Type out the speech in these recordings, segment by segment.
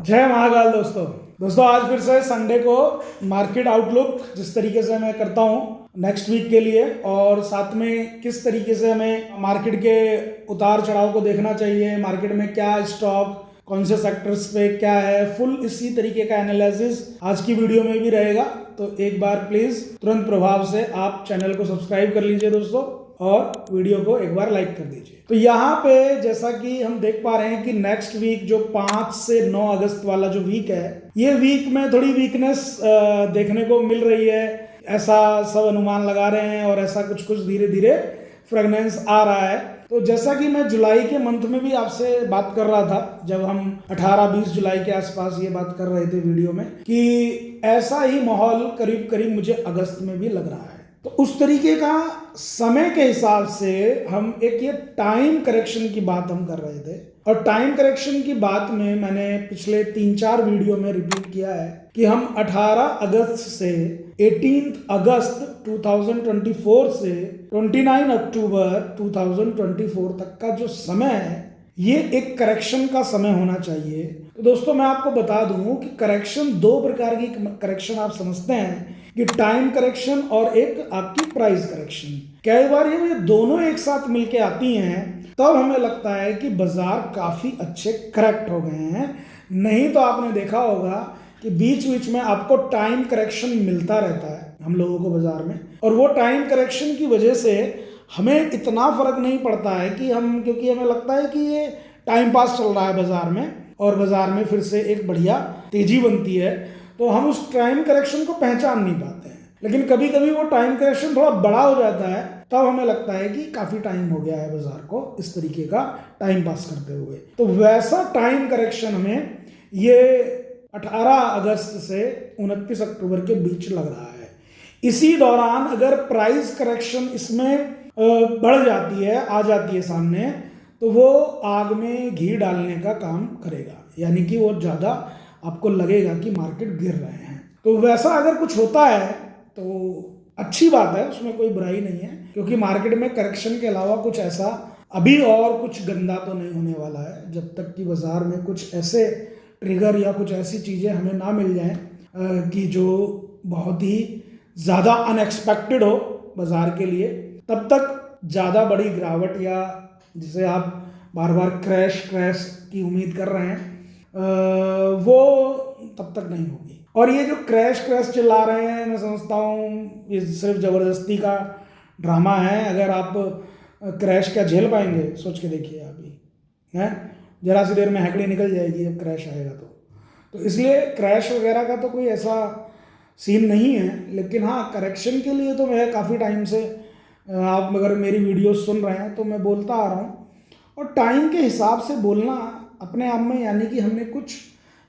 जय महाकाल दोस्तों आज फिर से संडे को मार्केट आउटलुक जिस तरीके से मैं करता हूँ नेक्स्ट वीक के लिए, और साथ में किस तरीके से हमें मार्केट के उतार चढ़ाव को देखना चाहिए, मार्केट में क्या स्टॉक कौन से सेक्टर्स पे क्या है, फुल इसी तरीके का एनालिसिस आज की वीडियो में भी रहेगा। तो एक बार प्लीज तुरंत प्रभाव से आप चैनल को सब्सक्राइब कर लीजिए दोस्तों, और वीडियो को एक बार लाइक कर दीजिए। तो यहाँ पे जैसा कि हम देख पा रहे हैं कि नेक्स्ट वीक जो 5 से 9 अगस्त वाला जो वीक है, ये वीक में थोड़ी वीकनेस देखने को मिल रही है, ऐसा सब अनुमान लगा रहे हैं, और ऐसा कुछ कुछ धीरे धीरे फ्रेगनेंस आ रहा है। तो जैसा कि मैं जुलाई के मंथ में भी आपसे बात कर रहा था, जब हम 18-20 जुलाई के आसपास ये बात कर रहे थे वीडियो में, कि ऐसा ही माहौल करीब करीब मुझे अगस्त में भी लग रहा है। तो उस तरीके का समय के हिसाब से हम एक ये टाइम करेक्शन की बात हम कर रहे थे, और टाइम करेक्शन की बात में मैंने पिछले 3-4 वीडियो में रिपीट किया है कि हम 18 अगस्त से 18 अगस्त 2024 से 29 अक्टूबर 2024 तक का जो समय है, ये एक करेक्शन का समय होना चाहिए। तो दोस्तों मैं आपको बता दूं कि करेक्शन 2 प्रकार की करेक्शन आप समझते हैं, कि टाइम करेक्शन और एक आपकी प्राइस करेक्शन। कई बार ये दोनों एक साथ मिलके आती हैं, तब हमें लगता है कि बाजार काफी अच्छे करेक्ट हो गए हैं। नहीं तो आपने देखा होगा कि बीच बीच में आपको टाइम करेक्शन मिलता रहता है हम लोगों को बाजार में, और वो टाइम करेक्शन की वजह से हमें इतना फर्क नहीं पड़ता है कि क्योंकि हमें लगता है कि ये टाइम पास चल रहा है बाजार में, और बाजार में फिर से एक बढ़िया तेजी बनती है, तो हम उस टाइम करेक्शन को पहचान नहीं पाते हैं। लेकिन कभी कभी वो टाइम करेक्शन थोड़ा बड़ा हो जाता है, तब हमें लगता है कि काफी टाइम हो गया है बाजार को इस तरीके का टाइम पास करते हुए। तो वैसा टाइम करेक्शन हमें ये 18 अगस्त से 29 अक्टूबर के बीच लग रहा है। इसी दौरान अगर प्राइस करेक्शन इसमें बढ़ जाती है, आ जाती है सामने, तो वो आग में घी डालने का काम करेगा, यानी कि वो ज़्यादा आपको लगेगा कि मार्केट गिर रहे हैं। तो वैसा अगर कुछ होता है तो अच्छी बात है, उसमें कोई बुराई नहीं है, क्योंकि मार्केट में करेक्शन के अलावा कुछ ऐसा अभी और कुछ गंदा तो नहीं होने वाला है, जब तक कि बाजार में कुछ ऐसे ट्रिगर या कुछ ऐसी चीज़ें हमें ना मिल जाएं कि जो बहुत ही ज़्यादा अनएक्सपेक्टेड हो बाजार के लिए, तब तक ज़्यादा बड़ी गिरावट या जिसे आप बार बार क्रैश की उम्मीद कर रहे हैं वो तब तक नहीं होगी। और ये जो क्रैश चिल्ला रहे हैं, मैं समझता हूँ ये सिर्फ ज़बरदस्ती का ड्रामा है। अगर आप क्रैश क्या झेल पाएंगे, सोच के देखिए आप ही हैं, जरा सी देर में हैकड़ी निकल जाएगी अब क्रैश आएगा तो इसलिए क्रैश वगैरह का तो कोई ऐसा सीन नहीं है। लेकिन हाँ, करेक्शन के लिए तो मैं काफ़ी टाइम से, आप अगर मेरी वीडियो सुन रहे हैं तो मैं बोलता आ रहा हूँ, और टाइम के हिसाब से बोलना अपने आप में, यानी कि हमने कुछ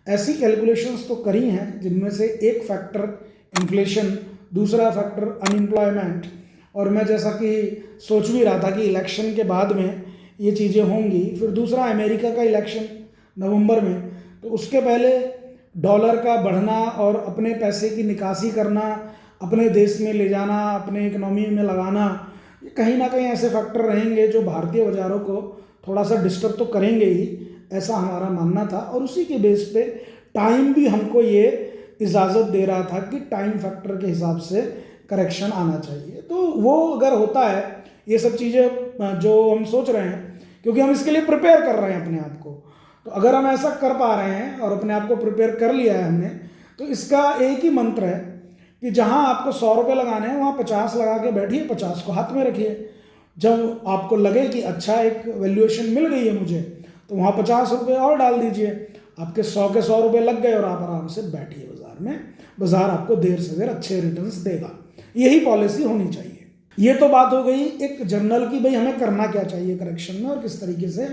ऐसी कैलकुलेशंस तो करी हैं जिनमें से एक फैक्टर इन्फ्लेशन, दूसरा फैक्टर अनएम्प्लॉयमेंट, और मैं जैसा कि सोच भी रहा था कि इलेक्शन के बाद में ये चीज़ें होंगी, फिर दूसरा अमेरिका का इलेक्शन नवंबर में, तो उसके पहले डॉलर का बढ़ना और अपने पैसे की निकासी करना, अपने देश में ले जाना, अपने इकोनॉमी में लगाना, ये कहीं ना कहीं ऐसे फैक्टर रहेंगे जो भारतीय बाज़ारों को थोड़ा सा डिस्टर्ब तो करेंगे ही, ऐसा हमारा मानना था। और उसी के बेस पे टाइम भी हमको ये इजाज़त दे रहा था कि टाइम फैक्टर के हिसाब से करेक्शन आना चाहिए। तो वो अगर होता है, ये सब चीज़ें जो हम सोच रहे हैं, क्योंकि हम इसके लिए प्रिपेयर कर रहे हैं अपने आप को, तो अगर हम ऐसा कर पा रहे हैं और अपने आप को प्रिपेयर कर लिया है हमने, तो इसका एक ही मंत्र है कि जहाँ आपको 100 रुपये लगाने हैं वहाँ 50 लगा के बैठिए, 50 को हाथ में रखिए। जब आपको लगे कि अच्छा एक वैल्यूएशन मिल गई है मुझे, तो वहाँ 50 रुपये और डाल दीजिए, आपके 100 के 100 रुपये लग गए, और आप आराम से बैठिए बाजार में। बाजार आपको देर से देर अच्छे रिटर्न्स देगा। यही पॉलिसी होनी चाहिए। ये तो बात हो गई एक जनरल की, भाई हमें करना क्या चाहिए करेक्शन में, और किस तरीके से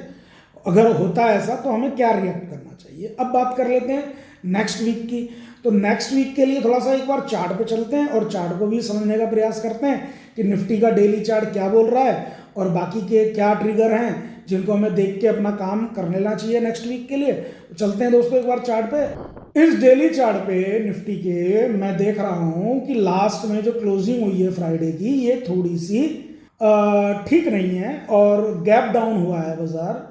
अगर होता है ऐसा तो हमें क्या रिएक्ट करना चाहिए। अब बात कर लेते हैं नेक्स्ट वीक की। तो नेक्स्ट वीक के लिए थोड़ा सा एक बार चार्ट पे चलते हैं, और चार्ट को भी समझने का प्रयास करते हैं कि निफ्टी का डेली चार्ट क्या बोल रहा है, और बाकी के क्या ट्रिगर हैं जिनको हमें देख के अपना काम कर लेना चाहिए नेक्स्ट वीक के लिए। तो चलते हैं दोस्तों एक बार चार्ट पे। इस डेली चार्ट पे निफ्टी के मैं देख रहा हूँ कि लास्ट में जो क्लोजिंग हुई है फ्राइडे की, ये थोड़ी सी ठीक नहीं है, और गैप डाउन हुआ है बाजार।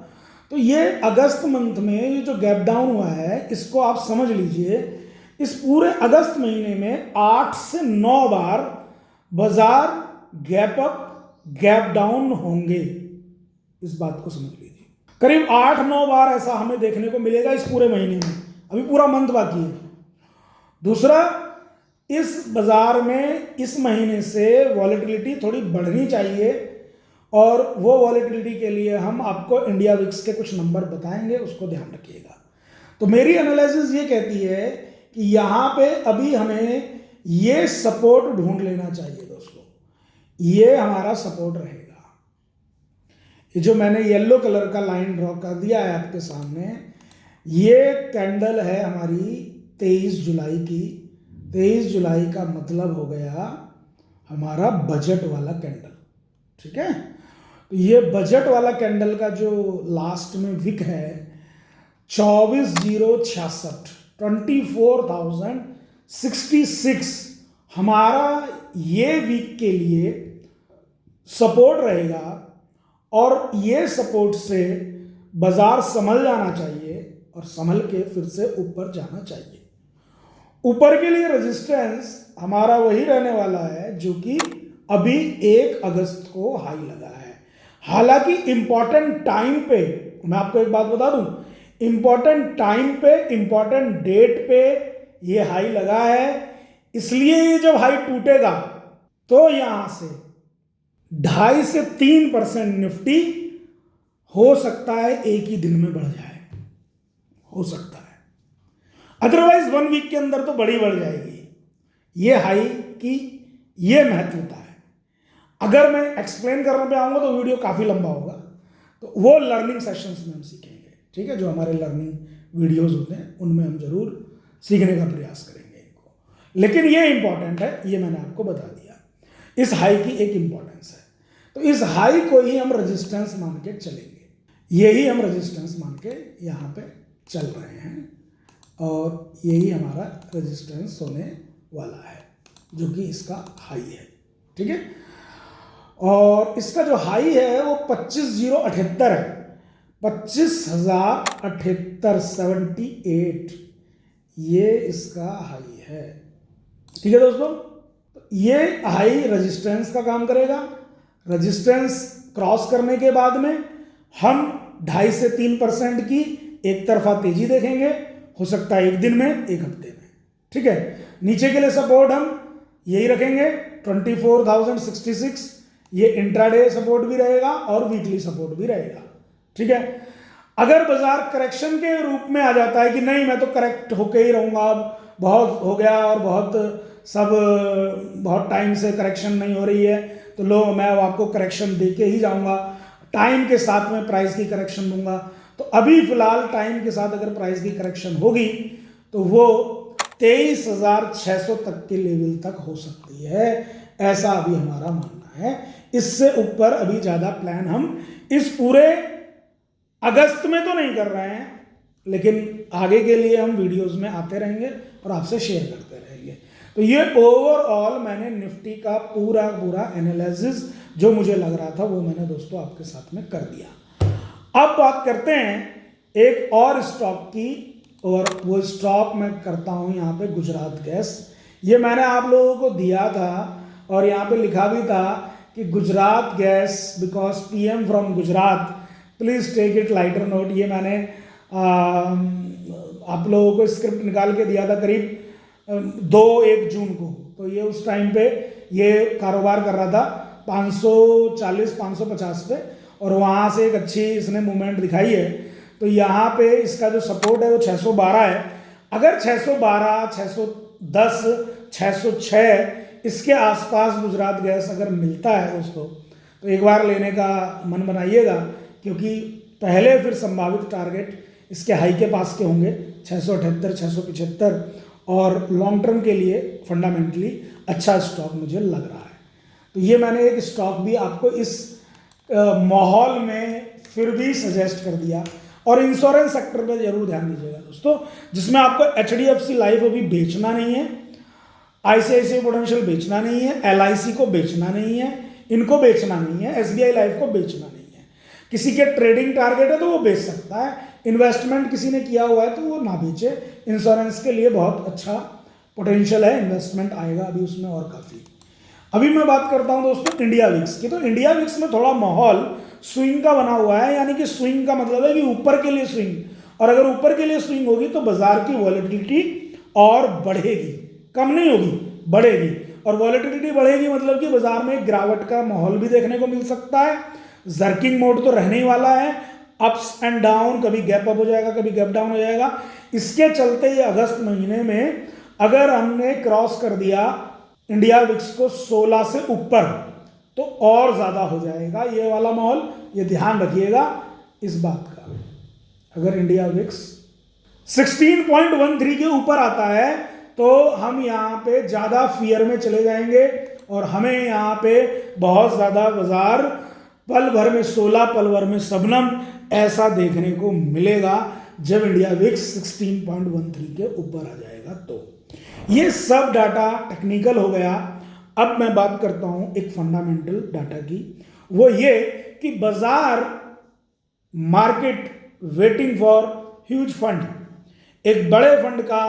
तो ये अगस्त मंथ में ये जो गैप डाउन हुआ है, इसको आप समझ लीजिए, इस पूरे अगस्त महीने में 8 से 9 बार बाजार गैप अप गैप डाउन होंगे। इस बात को समझ लीजिए, करीब 8-9 बार ऐसा हमें देखने को मिलेगा इस पूरे महीने में। अभी पूरा मंथ बाकी है। दूसरा, इस बाजार में इस महीने से वॉलेटिलिटी थोड़ी बढ़नी चाहिए, और वो वॉलेटिलिटी के लिए हम आपको इंडिया विक्स के कुछ नंबर बताएंगे, उसको ध्यान रखिएगा। तो मेरी एनालिसिस ये कहती है कि यहाँ पे अभी हमें ये सपोर्ट ढूंढ लेना चाहिए दोस्तों। ये हमारा सपोर्ट रहेगा। ये जो मैंने येलो कलर का लाइन ड्रॉ कर दिया है आपके सामने, ये कैंडल है हमारी 23 जुलाई की। 23 जुलाई का मतलब हो गया हमारा बजट वाला कैंडल, ठीक है। तो ये बजट वाला कैंडल का जो लास्ट में विक है 24,066, 24,066 हमारा ये वीक के लिए सपोर्ट रहेगा, और ये सपोर्ट से बाजार संभल जाना चाहिए और संभल के फिर से ऊपर जाना चाहिए। ऊपर के लिए रेजिस्टेंस हमारा वही रहने वाला है जो कि अभी 1 अगस्त को हाई लगा है। हालांकि इंपॉर्टेंट टाइम पे, मैं आपको एक बात बता दूं, इंपॉर्टेंट टाइम पे, इंपॉर्टेंट डेट पे ये हाई लगा है। इसलिए ये जब हाई टूटेगा तो यहां से 2.5 से 3% निफ्टी हो सकता है एक ही दिन में बढ़ जाए, हो सकता है। अदरवाइज 1 वीक के अंदर तो बढ़ जाएगी। ये हाई की ये महत्वता है। अगर मैं एक्सप्लेन करने पे आऊँगा तो वीडियो काफ़ी लंबा होगा, तो वो लर्निंग सेशंस में हम सीखेंगे, ठीक है। जो हमारे लर्निंग वीडियोस होते हैं उनमें हम जरूर सीखने का प्रयास करेंगे इनको। लेकिन ये इंपॉर्टेंट है, ये मैंने आपको बता दिया। इस हाई की एक इंपॉर्टेंस है, तो इस हाई को ही हम रेजिस्टेंस मान के चलेंगे। यही हम रेजिस्टेंस मान के यहाँ पे चल रहे हैं, और यही हमारा रेजिस्टेंस होने वाला है, जो कि इसका हाई है, ठीक है। और इसका जो हाई है वो 25,078 है, 25,078, ये इसका हाई है, ठीक है दोस्तों। तो ये हाई रेजिस्टेंस का काम करेगा। रेजिस्टेंस क्रॉस करने के बाद में हम 2.5 से 3% की एक तरफा तेजी देखेंगे, हो सकता है एक दिन में, एक हफ्ते में, ठीक है। नीचे के लिए सपोर्ट हम यही रखेंगे 24,066, ये इंट्राडे सपोर्ट भी रहेगा और वीकली सपोर्ट भी रहेगा, ठीक है। अगर बाजार करेक्शन के रूप में आ जाता है कि नहीं मैं तो करेक्ट होके ही रहूँगा, अब बहुत हो गया और बहुत टाइम से करेक्शन नहीं हो रही है, तो लो मैं अब आपको करेक्शन दे के ही जाऊँगा, टाइम के साथ में प्राइस की करेक्शन दूंगा, तो अभी फिलहाल टाइम के साथ अगर प्राइस की करेक्शन होगी तो वो 23,600 तक के लेवल तक हो सकती है, ऐसा अभी हमारा मानना है। इससे ऊपर अभी ज़्यादा प्लान हम इस पूरे अगस्त में तो नहीं कर रहे हैं, लेकिन आगे के लिए हम वीडियोस में आते रहेंगे और आपसे शेयर करते रहेंगे। तो ये ओवरऑल मैंने निफ्टी का पूरा एनालिसिस जो मुझे लग रहा था वो मैंने दोस्तों आपके साथ में कर दिया। अब बात करते हैं एक और स्टॉक की, और वो स्टॉक मैं करता हूँ यहाँ पे गुजरात गैस। ये मैंने आप लोगों को दिया था और यहाँ पे लिखा भी था कि Gujarat gas because PM from Gujarat please take it lighter note. ये मैंने आप लोगों को स्क्रिप्ट निकाल के दिया था करीब 1 जून को। तो ये उस टाइम पे ये कारोबार कर रहा था 540-550 पे, और वहाँ से एक अच्छी इसने मूवमेंट दिखाई है। तो यहाँ पे इसका जो सपोर्ट है वो 612 है। अगर 612, 610, 606 इसके आसपास गुजरात गैस अगर मिलता है दोस्तों, तो एक बार लेने का मन बनाइएगा, क्योंकि पहले फिर संभावित टारगेट इसके हाई के पास के होंगे 678, 675, और लॉन्ग टर्म के लिए फंडामेंटली अच्छा स्टॉक मुझे लग रहा है। तो ये मैंने एक स्टॉक भी आपको इस माहौल में फिर भी सजेस्ट कर दिया। और इंश्योरेंस सेक्टर पे जरूर ध्यान दीजिएगा दोस्तों, जिसमें आपको HDFC लाइफ अभी बेचना नहीं है, ICICI प्रूडेंशियल बेचना नहीं है, LIC को बेचना नहीं है, इनको बेचना नहीं है, SBI लाइफ को बेचना नहीं है, किसी के ट्रेडिंग टारगेट है तो वो बेच सकता है, इन्वेस्टमेंट किसी ने किया हुआ है तो वो ना बेचे। इंश्योरेंस के लिए बहुत अच्छा पोटेंशियल है, इन्वेस्टमेंट आएगा अभी उसमें और काफ़ी। अभी मैं बात करता हूं दोस्तों इंडिया विक्स की। तो इंडिया विक्स में थोड़ा माहौल स्विंग का बना हुआ है, यानी कि स्विंग का मतलब है कि ऊपर के लिए स्विंग, और अगर ऊपर के लिए स्विंग होगी तो बाजार की वॉलेटिलिटी और बढ़ेगी, कम नहीं होगी, बढ़ेगी। और वॉलेटिलिटी बढ़ेगी मतलब कि बाजार में गिरावट का माहौल भी देखने को मिल सकता है। जर्किंग मोड तो रहने ही वाला है, अप्स एंड डाउन, कभी गैप अप हो जाएगा, कभी गैप डाउन हो जाएगा। इसके चलते ये अगस्त महीने में अगर हमने क्रॉस कर दिया इंडिया विक्स को 16 से ऊपर तो और ज़्यादा हो जाएगा ये वाला माहौल, ये ध्यान रखिएगा इस बात का। अगर इंडिया विक्स 16.13 के ऊपर आता है तो हम यहाँ पे ज़्यादा फियर में चले जाएंगे और हमें यहाँ पे बहुत ज़्यादा बाजार पल भर में 16, पल भर में शबनम ऐसा देखने को मिलेगा जब इंडिया विक्स 16.13 के ऊपर आ जाएगा। तो ये सब डाटा टेक्निकल हो गया। अब मैं बात करता हूं एक फंडामेंटल डाटा की, वो ये कि बाजार market waiting for huge fund, एक बड़े फंड का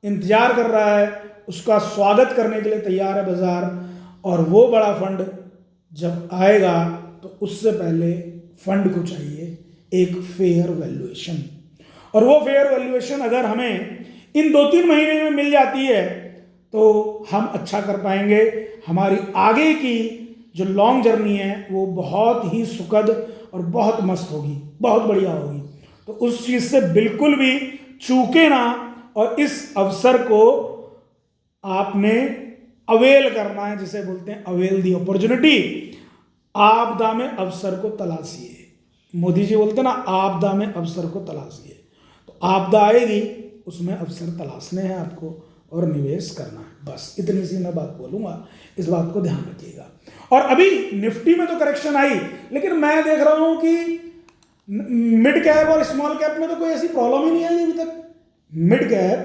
इंतजार कर रहा है, उसका स्वागत करने के लिए तैयार है बाजार। और वो बड़ा फंड जब आएगा तो उससे पहले फंड को चाहिए एक फेयर वैल्यूएशन, और वो फेयर वैल्यूएशन अगर हमें इन 2-3 महीने में मिल जाती है तो हम अच्छा कर पाएंगे। हमारी आगे की जो लॉन्ग जर्नी है वो बहुत ही सुखद और बहुत मस्त होगी, बहुत बढ़िया होगी। तो उस चीज़ से बिल्कुल भी चूके ना, और इस अवसर को आपने अवेल करना है, जिसे बोलते हैं अवेल दी अपॉर्चुनिटी। आपदा में अवसर को तलाशिए, मोदी जी बोलते ना आपदा में अवसर को तलाशिए। तो आपदा आएगी, उसमें अवसर तलाशने हैं आपको और निवेश करना है, बस इतनी सी मैं बात बोलूँगा, इस बात को ध्यान रखिएगा। और अभी निफ्टी में तो करेक्शन आई, लेकिन मैं देख रहा हूँ कि मिड कैप और स्मॉल कैप में तो कोई ऐसी प्रॉब्लम ही नहीं आई अभी तक। मिड कैप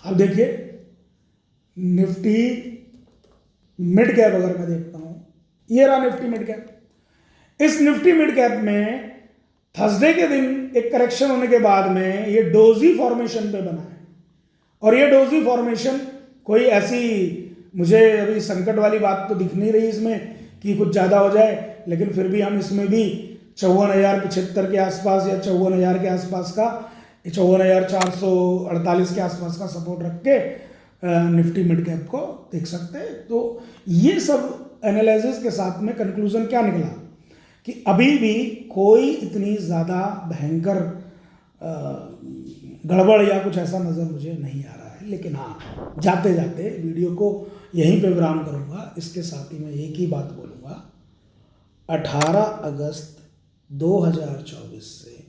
आप देखिए, निफ्टी मिड कैप अगर मैं देखता हूँ, ये रहा निफ्टी मिड कैप। इस निफ्टी मिड कैप में थर्सडे के दिन एक करेक्शन होने के बाद में ये डोजी फॉर्मेशन पे बना है, और ये डोजी फॉर्मेशन कोई ऐसी मुझे अभी संकट वाली बात तो दिख नहीं रही इसमें कि कुछ ज़्यादा हो जाए, लेकिन फिर भी हम इसमें भी 54,075 के आसपास या 54,000 के आसपास का, 54,448 के आसपास का सपोर्ट रख के निफ्टी मिड कैप को देख सकते हैं। तो ये सब एनालिसिस के साथ में कंक्लूजन क्या निकला कि अभी भी कोई इतनी ज़्यादा भयंकर गड़बड़ या कुछ ऐसा नज़र मुझे नहीं आ रहा है। लेकिन हाँ, जाते जाते वीडियो को यहीं पे विराम करूँगा। इसके साथ ही मैं एक ही बात बोलूँगा, 18 अगस्त 2024 से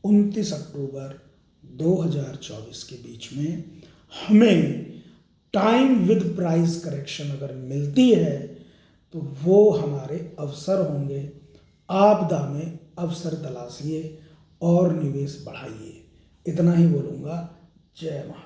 29 अक्टूबर 2024 के बीच में हमें टाइम विद प्राइस करेक्शन अगर मिलती है तो वो हमारे अवसर होंगे। आपदा में अवसर तलाशिए और निवेश बढ़ाइए, इतना ही बोलूँगा। जय महाराज।